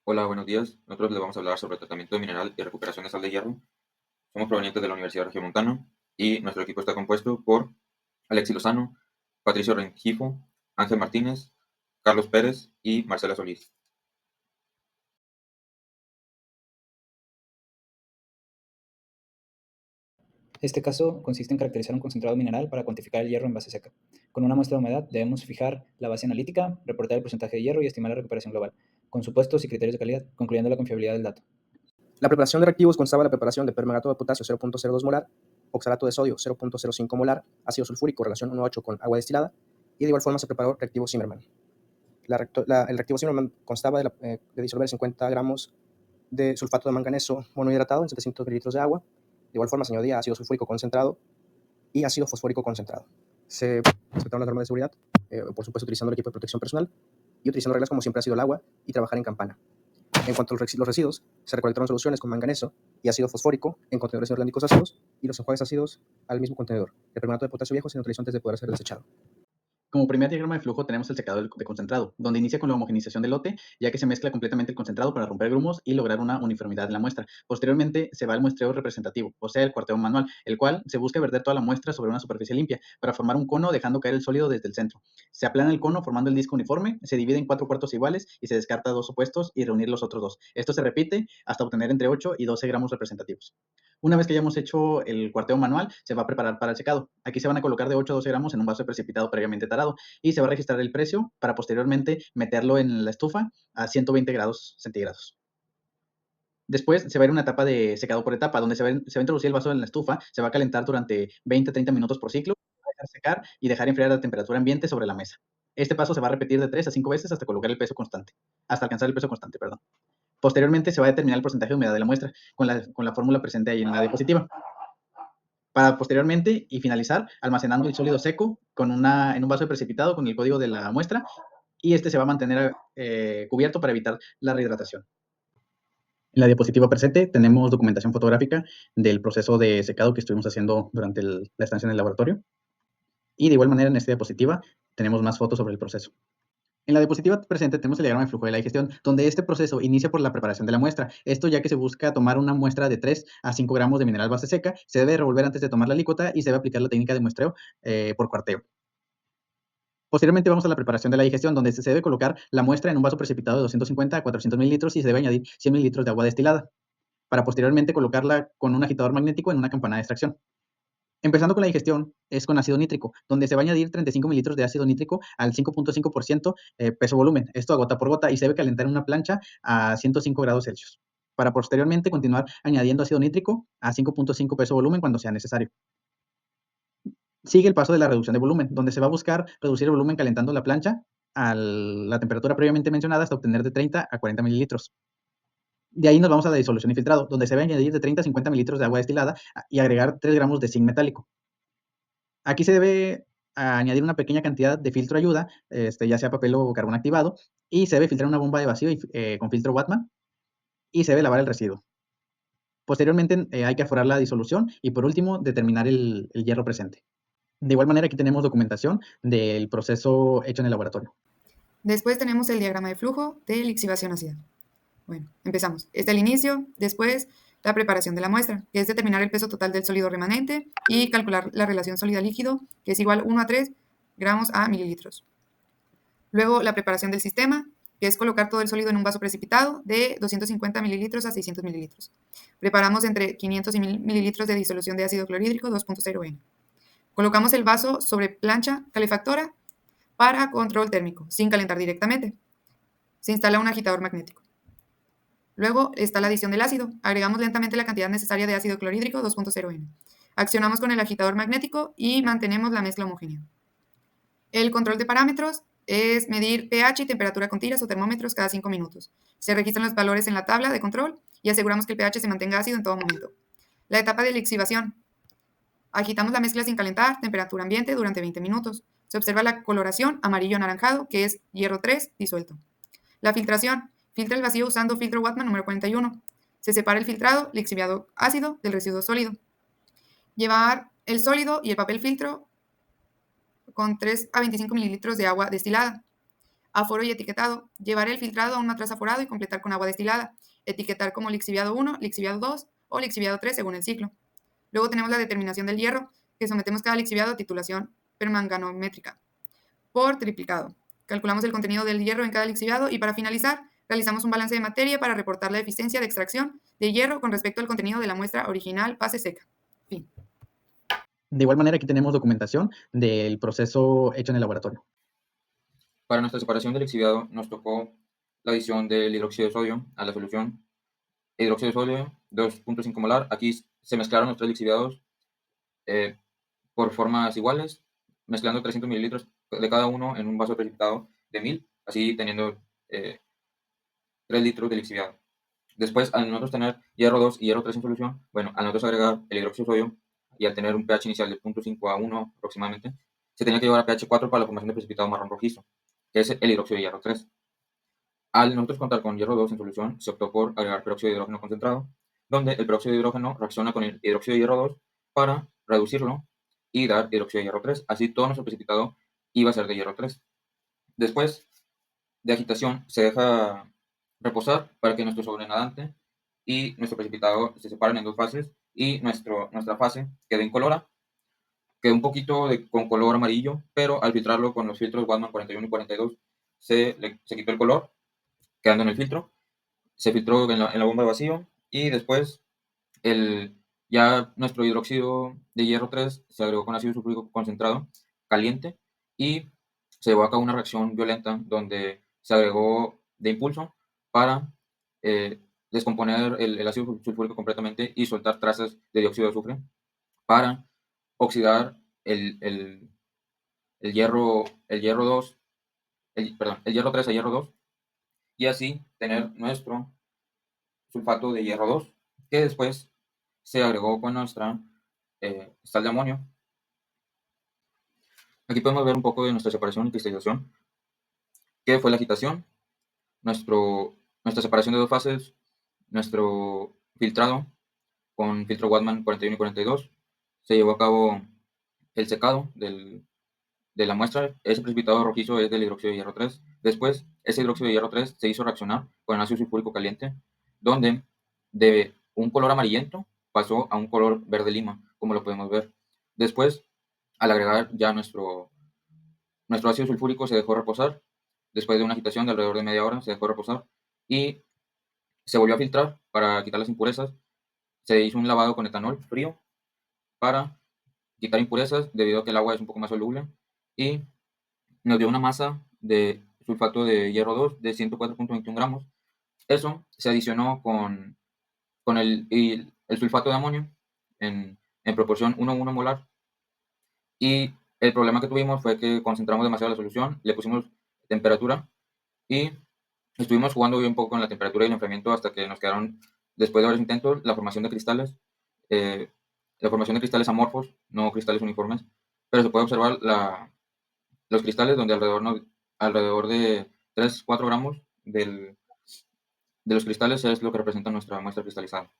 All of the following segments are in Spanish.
Hola, buenos días. Nosotros les vamos a hablar sobre tratamiento mineral y recuperación de sal de hierro. Somos provenientes de la Universidad Regiomontana y nuestro equipo está compuesto por Alexis Lozano, Patricio Rengifo, Ángel Martínez, Carlos Pérez y Marcela Solís. Este caso consiste en caracterizar un concentrado mineral para cuantificar el hierro en base seca. Con una muestra de humedad debemos fijar la base analítica, reportar el porcentaje de hierro y estimar la recuperación global, con supuestos y criterios de calidad, concluyendo la confiabilidad del dato. La preparación de reactivos constaba de la preparación de permanganato de potasio 0.02 molar, oxalato de sodio 0.05 molar, ácido sulfúrico relación 1,8 con agua destilada, y de igual forma se preparó reactivo Zimmermann. El reactivo Zimmermann constaba de disolver 50 gramos de sulfato de manganeso monohidratado en 700 mililitros de agua. De igual forma se añadía ácido sulfúrico concentrado y ácido fosfórico concentrado. Se respetaron las normas de seguridad, por supuesto utilizando el equipo de protección personal y utilizando reglas como siempre ha sido el agua y trabajar en campana. En cuanto a los residuos, se recolectaron soluciones con manganeso y ácido fosfórico en contenedores inorgánicos ácidos y los enjuagues ácidos al mismo contenedor. El permanganato de potasio viejo se neutralizó antes de poder ser desechado. Como primer diagrama de flujo tenemos el secado de concentrado, donde inicia con la homogenización del lote, ya que se mezcla completamente el concentrado para romper grumos y lograr una uniformidad en la muestra. Posteriormente se va al muestreo representativo, o sea, el cuarteo manual, el cual se busca verter toda la muestra sobre una superficie limpia para formar un cono dejando caer el sólido desde el centro. Se aplana el cono formando el disco uniforme, se divide en 4 cuartos iguales y se descarta 2 opuestos y reunir los otros 2. Esto se repite hasta obtener entre 8 y 12 gramos representativos. Una vez que hayamos hecho el cuarteo manual, se va a preparar para el secado. Aquí se van a colocar de 8 a 12 gramos en un vaso precipitado previamente tarado y se va a registrar el precio para posteriormente meterlo en la estufa a 120 grados centígrados. Después se va a ir a una etapa de secado por etapa, donde se va a introducir el vaso en la estufa, se va a calentar durante 20-30 minutos por ciclo, se va a dejar secar y dejar enfriar a temperatura ambiente sobre la mesa. Este paso se va a repetir de 3 a 5 veces hasta colocar el peso constante, hasta alcanzar el peso constante, perdón. Posteriormente se va a determinar el porcentaje de humedad de la muestra con la fórmula presente ahí en la diapositiva, para posteriormente y finalizar almacenando el sólido seco en un vaso de precipitado con el código de la muestra, y este se va a mantener cubierto para evitar la rehidratación. En la diapositiva presente tenemos documentación fotográfica del proceso de secado que estuvimos haciendo durante la estancia en el laboratorio, y de igual manera en esta diapositiva tenemos más fotos sobre el proceso. En la diapositiva presente tenemos el diagrama de flujo de la digestión, donde este proceso inicia por la preparación de la muestra. Esto ya que se busca tomar una muestra de 3 a 5 gramos de mineral base seca, se debe revolver antes de tomar la alícuota y se debe aplicar la técnica de muestreo por cuarteo. Posteriormente vamos a la preparación de la digestión, donde se debe colocar la muestra en un vaso precipitado de 250 a 400 mililitros y se debe añadir 100 mililitros de agua destilada, para posteriormente colocarla con un agitador magnético en una campana de extracción. Empezando con la digestión, es con ácido nítrico, donde se va a añadir 35 mililitros de ácido nítrico al 5.5% peso-volumen, esto a gota por gota, y se debe calentar en una plancha a 105 grados Celsius, para posteriormente continuar añadiendo ácido nítrico a 5.5 peso-volumen cuando sea necesario. Sigue el paso de la reducción de volumen, donde se va a buscar reducir el volumen calentando la plancha a la temperatura previamente mencionada hasta obtener de 30 a 40 mililitros. De ahí nos vamos a la disolución y filtrado, donde se va a añadir de 30 a 50 mililitros de agua destilada y agregar 3 gramos de zinc metálico. Aquí se debe añadir una pequeña cantidad de filtro ayuda, ya sea papel o carbón activado, y se debe filtrar una bomba de vacío con filtro Wattman, y se debe lavar el residuo. Posteriormente hay que aforar la disolución y por último determinar el hierro presente. De igual manera aquí tenemos documentación del proceso hecho en el laboratorio. Después tenemos el diagrama de flujo de lixiviación ácida. Bueno, empezamos. Este es el inicio, después la preparación de la muestra, que es determinar el peso total del sólido remanente y calcular la relación sólida-líquido, que es igual 1 a 3 gramos a mililitros. Luego la preparación del sistema, que es colocar todo el sólido en un vaso precipitado de 250 mililitros a 600 mililitros. Preparamos entre 500 y 1000 mililitros de disolución de ácido clorhídrico 2.0 N. Colocamos el vaso sobre plancha calefactora para control térmico, sin calentar directamente. Se instala un agitador magnético. Luego está la adición del ácido. Agregamos lentamente la cantidad necesaria de ácido clorhídrico 2.0 N. Accionamos con el agitador magnético y mantenemos la mezcla homogénea. El control de parámetros es medir pH y temperatura con tiras o termómetros cada 5 minutos. Se registran los valores en la tabla de control y aseguramos que el pH se mantenga ácido en todo momento. La etapa de lixiviación. Agitamos la mezcla sin calentar, temperatura ambiente durante 20 minutos. Se observa la coloración amarillo-anaranjado, que es hierro 3 disuelto. La filtración. Filtra el vacío usando filtro Wattman número 41. Se separa el filtrado, lixiviado ácido, del residuo sólido. Llevar el sólido y el papel filtro con 3 a 25 mililitros de agua destilada. Aforo y etiquetado. Llevar el filtrado a un matraz aforado y completar con agua destilada. Etiquetar como lixiviado 1, lixiviado 2 o lixiviado 3 según el ciclo. Luego tenemos la determinación del hierro, que sometemos cada lixiviado a titulación permanganométrica por triplicado. Calculamos el contenido del hierro en cada lixiviado y para finalizar, realizamos un balance de materia para reportar la eficiencia de extracción de hierro con respecto al contenido de la muestra original fase seca. Fin. De igual manera, aquí tenemos documentación del proceso hecho en el laboratorio. Para nuestra separación del lixiviado nos tocó la adición del hidróxido de sodio a la solución. Hidróxido de sodio 2.5 molar. Aquí se mezclaron los 3 lixiviados por formas iguales, mezclando 300 mililitros de cada uno en un vaso precipitado de 1000, así teniendo 3 litros de lixiviado. Después, al nosotros tener hierro 2 y hierro 3 en solución, bueno, al nosotros agregar el hidróxido de sodio y al tener un pH inicial de 0.5 a 1 aproximadamente, se tenía que llevar a pH 4 para la formación de precipitado marrón rojizo, que es el hidróxido de hierro 3. Al nosotros contar con hierro 2 en solución, se optó por agregar peróxido de hidrógeno concentrado, donde el peróxido de hidrógeno reacciona con el hidróxido de hierro 2 para reducirlo y dar hidróxido de hierro 3. Así todo nuestro precipitado iba a ser de hierro 3. Después de agitación se deja reposar para que nuestro sobrenadante y nuestro precipitado se separen en 2 fases y nuestra fase quede incolora. Quedó un poquito con color amarillo, pero al filtrarlo con los filtros Waldmann 41 y 42 se quitó el color, quedando en el filtro. Se filtró en la bomba de vacío y después ya nuestro hidróxido de hierro 3 se agregó con ácido sulfúrico concentrado caliente y se llevó a cabo una reacción violenta donde se agregó de impulso para descomponer el ácido sulfúrico completamente y soltar trazas de dióxido de azufre para oxidar el hierro 2, el hierro 3 a hierro 2 y así tener nuestro sulfato de hierro 2 que después se agregó con nuestra sal de amonio. Aquí podemos ver un poco de nuestra separación y cristalización, que fue la agitación, nuestra separación de 2 fases, nuestro filtrado con filtro Waldmann 41 y 42, se llevó a cabo el secado de la muestra. Ese precipitado rojizo es del hidróxido de hierro 3. Después, ese hidróxido de hierro 3 se hizo reaccionar con el ácido sulfúrico caliente, donde de un color amarillento pasó a un color verde lima, como lo podemos ver. Después, al agregar ya nuestro ácido sulfúrico se dejó reposar. Después de una agitación de alrededor de media hora, se dejó reposar y se volvió a filtrar para quitar las impurezas. Se hizo un lavado con etanol frío para quitar impurezas debido a que el agua es un poco más soluble y nos dio una masa de sulfato de hierro 2 de 104.21 gramos. Eso se adicionó con el sulfato de amonio en proporción 1:1 molar. Y el problema que tuvimos fue que concentramos demasiado la solución, le pusimos temperatura y estuvimos jugando un poco con la temperatura y el enfriamiento hasta que nos quedaron, después de varios intentos, la formación de cristales. La formación de cristales amorfos, no cristales uniformes, pero se puede observar los cristales donde alrededor de 3-4 gramos de los cristales es lo que representa nuestra muestra cristalizada.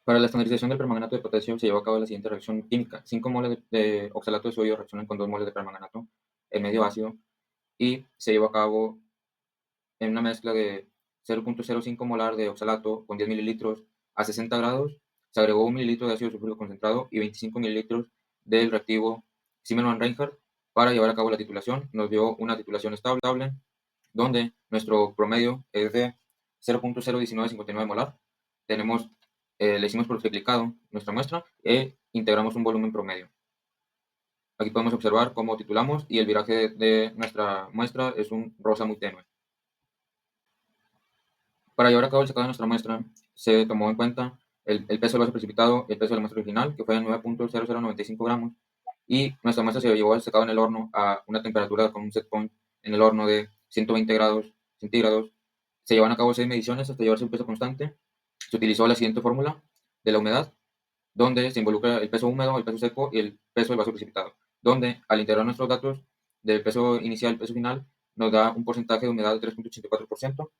Para la estandarización del permanganato de potasio se llevó a cabo la siguiente reacción química. 5 moles de oxalato de sodio reaccionan con 2 moles de permanganato en medio ácido y se llevó a cabo en una mezcla de 0.05 molar de oxalato con 10 mililitros a 60 grados. Se agregó 1 mililitro de ácido sulfúrico concentrado y 25 mililitros del reactivo Zimmermann-Reinhardt para llevar a cabo la titulación. Nos dio una titulación estable donde nuestro promedio es de 0.01959 molar. Le hicimos por triplicado nuestra muestra e integramos un volumen promedio. Aquí podemos observar cómo titulamos y el viraje de nuestra muestra es un rosa muy tenue. Para llevar a cabo el secado de nuestra muestra se tomó en cuenta el peso del vaso precipitado y el peso de la muestra original, que fue de 9.0095 gramos, y nuestra muestra se llevó al secado en el horno a una temperatura con un set point en el horno de 120 grados centígrados. Se llevan a cabo 6 mediciones hasta llevarse un peso constante. Se utilizó la siguiente fórmula de la humedad, donde se involucra el peso húmedo, el peso seco y el peso del vaso precipitado, donde al integrar nuestros datos del peso inicial, peso final, nos da un porcentaje de humedad de 3.84%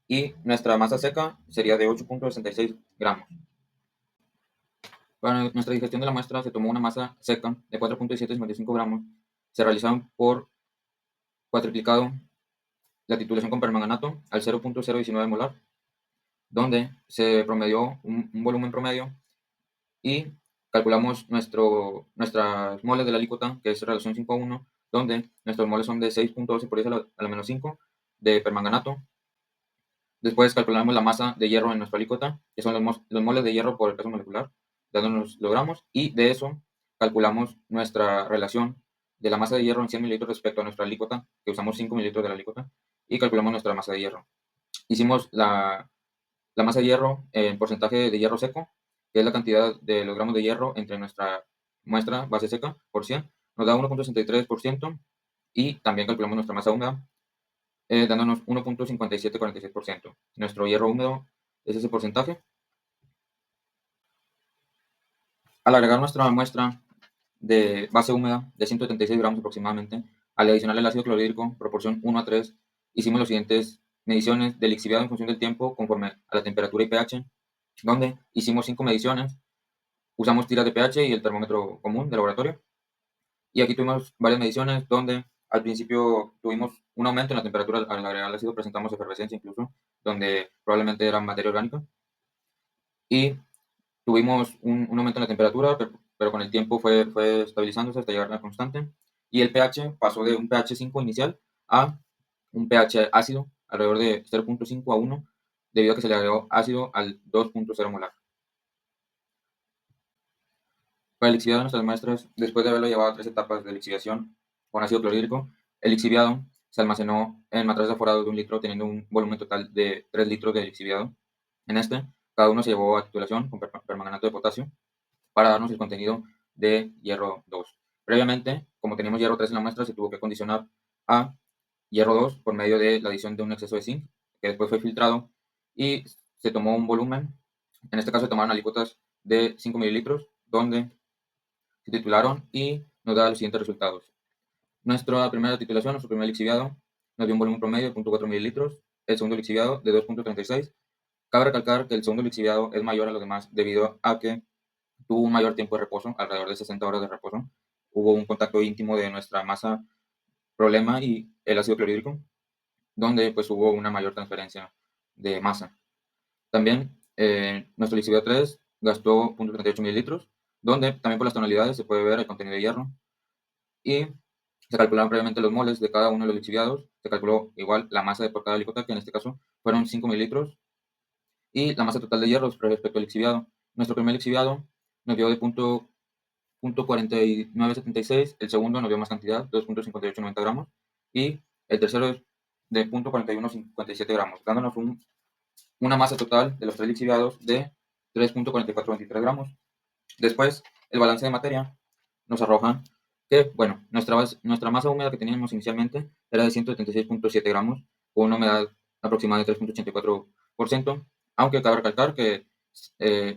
y nuestra masa seca sería de 8.66 gramos. Para nuestra digestión de la muestra se tomó una masa seca de 4.755 gramos, se realizaron por cuatriplicado la titulación con permanganato al 0.019 molar, donde se promedió un volumen promedio y calculamos nuestras moles de la alícuota, que es relación 5 a 1, donde nuestros moles son de 6.12 por 10 a la menos 5 de permanganato. Después calculamos la masa de hierro en nuestra alícuota, que son los moles de hierro por el peso molecular, dándonos los gramos, y de eso calculamos nuestra relación de la masa de hierro en 100 mililitros respecto a nuestra alícuota, que usamos 5 mililitros de la alícuota, y calculamos nuestra masa de hierro. Hicimos la masa de hierro en porcentaje de hierro seco, que es la cantidad de los gramos de hierro entre nuestra muestra base seca por 100, nos da 1.63%, y también calculamos nuestra masa húmeda, dándonos 1.5746%. Nuestro hierro húmedo es ese porcentaje. Al agregar nuestra muestra de base húmeda de 176 gramos aproximadamente, al adicionar el ácido clorhídrico proporción 1 a 3, hicimos las siguientes mediciones del lixiviado en función del tiempo conforme a la temperatura y pH, donde hicimos 5 mediciones. Usamos tiras de pH y el termómetro común de laboratorio. Y aquí tuvimos varias mediciones donde al principio tuvimos un aumento en la temperatura al agregar el ácido, presentamos efervescencia incluso, donde probablemente era materia orgánica. Y tuvimos un aumento en la temperatura, pero con el tiempo fue estabilizándose hasta llegar a la constante. Y el pH pasó de un pH 5 inicial a un pH ácido, alrededor de 0.5 a 1, debido a que se le agregó ácido al 2.0 molar. Para el lixiviado de nuestras muestras, después de haberlo llevado a 3 etapas de lixiviación con ácido clorhídrico, el lixiviado se almacenó en matraces aforados de 1 litro, teniendo un volumen total de 3 litros de lixiviado. En este, cada uno se llevó a titulación con permanganato de potasio para darnos el contenido de hierro 2. Previamente, como teníamos hierro 3 en la muestra, se tuvo que condicionar a hierro 2 por medio de la adición de un exceso de zinc, que después fue filtrado y se tomó un volumen. En este caso se tomaron alícuotas de 5 mililitros, donde se titularon y nos da los siguientes resultados. Nuestra primera titulación, nuestro primer lixiviado, nos dio un volumen promedio de 0.4 mililitros, el segundo lixiviado de 2.36. Cabe recalcar que el segundo lixiviado es mayor a los demás debido a que tuvo un mayor tiempo de reposo, alrededor de 60 horas de reposo. Hubo un contacto íntimo de nuestra masa problema y el ácido clorhídrico, donde pues hubo una mayor transferencia de masa. También nuestro lixiviado 3 gastó 0.38 mililitros, donde también por las tonalidades se puede ver el contenido de hierro. Y se calcularon previamente los moles de cada uno de los lixiviados. Se calculó igual la masa de por cada alícuota, que en este caso fueron 5 mililitros. Y la masa total de hierro respecto al lixiviado. Nuestro primer lixiviado nos dio de 0.4976, el segundo nos dio más cantidad, 2.5890 gramos, y el tercero es de 0.4157 gramos, dándonos una masa total de los 3 lixiviados de 3.4423 gramos. Después, el balance de materia nos arroja que, bueno, nuestra masa húmeda que teníamos inicialmente era de 176.7 gramos, con una humedad aproximada de 3.84%, aunque cabe recalcar que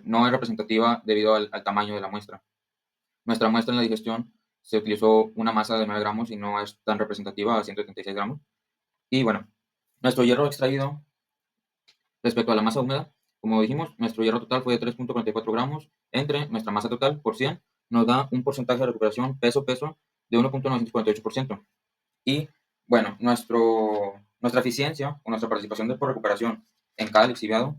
no es representativa debido al tamaño de la muestra. Nuestra muestra en la digestión se utilizó una masa de 9 gramos y no es tan representativa a 176 gramos. Y bueno, nuestro hierro extraído respecto a la masa húmeda, como dijimos, nuestro hierro total fue de 3.44 gramos entre nuestra masa total por 100, nos da un porcentaje de recuperación peso-peso de 1.948%. Y bueno, nuestra eficiencia o nuestra participación por recuperación en cada lixiviado,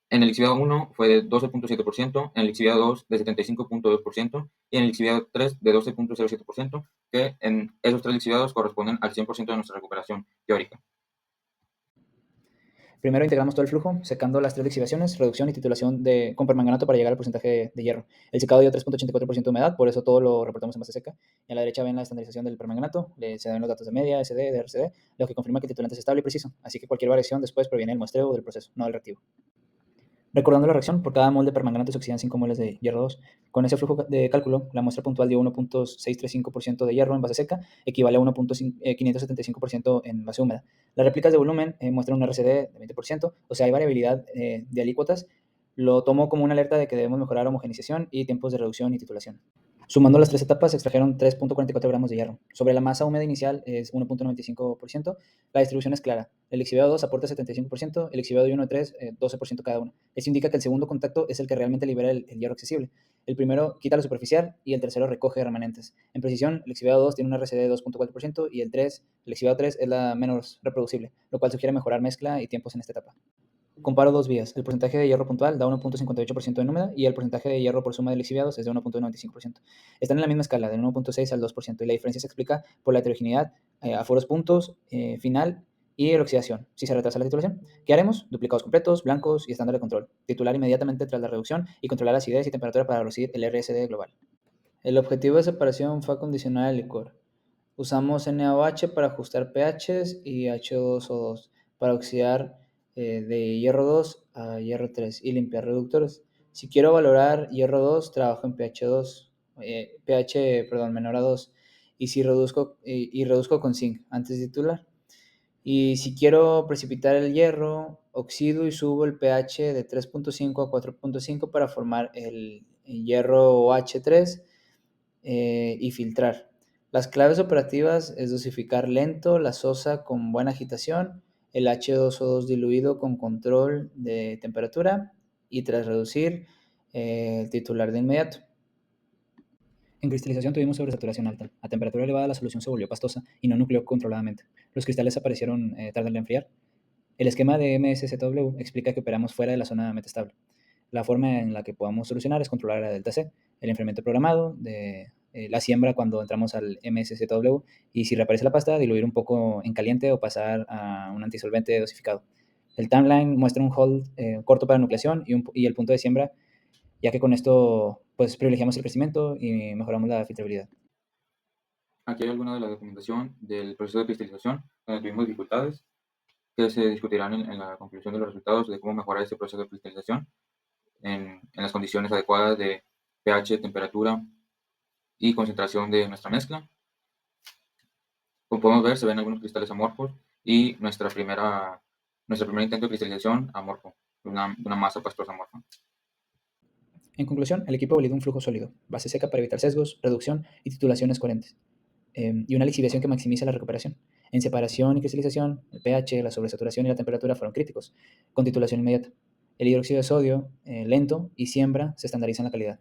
en el lixiviado 1 fue de 12.7%, en el lixiviado 2 de 75.2% y en el lixiviado 3 de 12.07%, que en esos 3 lixiviados corresponden al 100% de nuestra recuperación teórica. Primero integramos todo el flujo, secando las 3 lixiviaciones, reducción y titulación con permanganato para llegar al porcentaje de hierro. El secado dio 3.84% de humedad, por eso todo lo reportamos en base seca. Y a la derecha ven la estandarización del permanganato, se dan los datos de media, SD, de RCD, lo que confirma que el titulante es estable y preciso, así que cualquier variación después proviene del muestreo o del proceso, no del reactivo. Recordando la reacción, por cada mol de permanganato se oxidan 5 moles de hierro 2. Con ese flujo de cálculo, la muestra puntual dio 1.635% de hierro en base seca, equivale a 1.575% en base húmeda. Las réplicas de volumen muestran un RCD de 20%, o sea, hay variabilidad de alícuotas. Lo tomo como una alerta de que debemos mejorar homogenización y tiempos de reducción y titulación. Sumando las 3 etapas, se extrajeron 3.44 gramos de hierro. Sobre la masa húmeda inicial es 1.95%. La distribución es clara. El lixiviado 2 aporta 75%, el lixiviado 1 y 3 12% cada uno. Esto indica que el segundo contacto es el que realmente libera el hierro accesible. El primero quita lo superficial y el tercero recoge remanentes. En precisión, el lixiviado 2 tiene una RCD de 2.4% y el lixiviado 3 es la menos reproducible, lo cual sugiere mejorar mezcla y tiempos en esta etapa. Comparo dos vías. El porcentaje de hierro puntual da 1.58% en húmeda y el porcentaje de hierro por suma de lixiviados es de 1.95%. Están en la misma escala, del 1.6 al 2%, y la diferencia se explica por la heterogeneidad, aforos puntos, final y oxidación, si se retrasa la titulación. ¿Qué haremos? Duplicados completos, blancos y estándar de control. Titular inmediatamente tras la reducción y controlar acidez y temperatura para reducir el RSD global. El objetivo de separación fue acondicionar el licor. Usamos NaOH para ajustar pHs y H2O2 para oxidar de hierro 2 a hierro 3 y limpiar reductores. Si quiero valorar hierro 2, trabajo en pH menor a 2 y reduzco con zinc antes de titular. Y si quiero precipitar el hierro, oxido y subo el pH de 3.5 a 4.5 para formar el hierro OH3 y filtrar. Las claves operativas es dosificar lento la sosa con buena agitación, el H2O2 diluido con control de temperatura y tras reducir el titular de inmediato. En cristalización tuvimos sobresaturación alta. A temperatura elevada la solución se volvió pastosa y no nucleó controladamente. Los cristales aparecieron tarde en enfriar. El esquema de MSZW explica que operamos fuera de la zona metastable. La forma en la que podamos solucionar es controlar la delta C, el enfriamiento programado de la siembra cuando entramos al MSZW y si reaparece la pasta, diluir un poco en caliente o pasar a un antisolvente dosificado. El timeline muestra un hold corto para nucleación y el punto de siembra, ya que con esto pues privilegiamos el crecimiento y mejoramos la filtrabilidad. Aquí hay alguna de la documentación del proceso de cristalización, donde tuvimos dificultades que se discutirán en la conclusión de los resultados de cómo mejorar este proceso de cristalización en las condiciones adecuadas de pH, temperatura y concentración de nuestra mezcla. Como podemos ver, se ven algunos cristales amorfos y nuestro primer intento de cristalización amorfo, una masa pastosa amorfa. En conclusión, el equipo validó un flujo sólido, base seca para evitar sesgos, reducción y titulaciones coherentes, y una lixiviación que maximiza la recuperación. En separación y cristalización, el pH, la sobresaturación y la temperatura fueron críticos, con titulación inmediata. El hidróxido de sodio, lento, y siembra se estandarizan la calidad.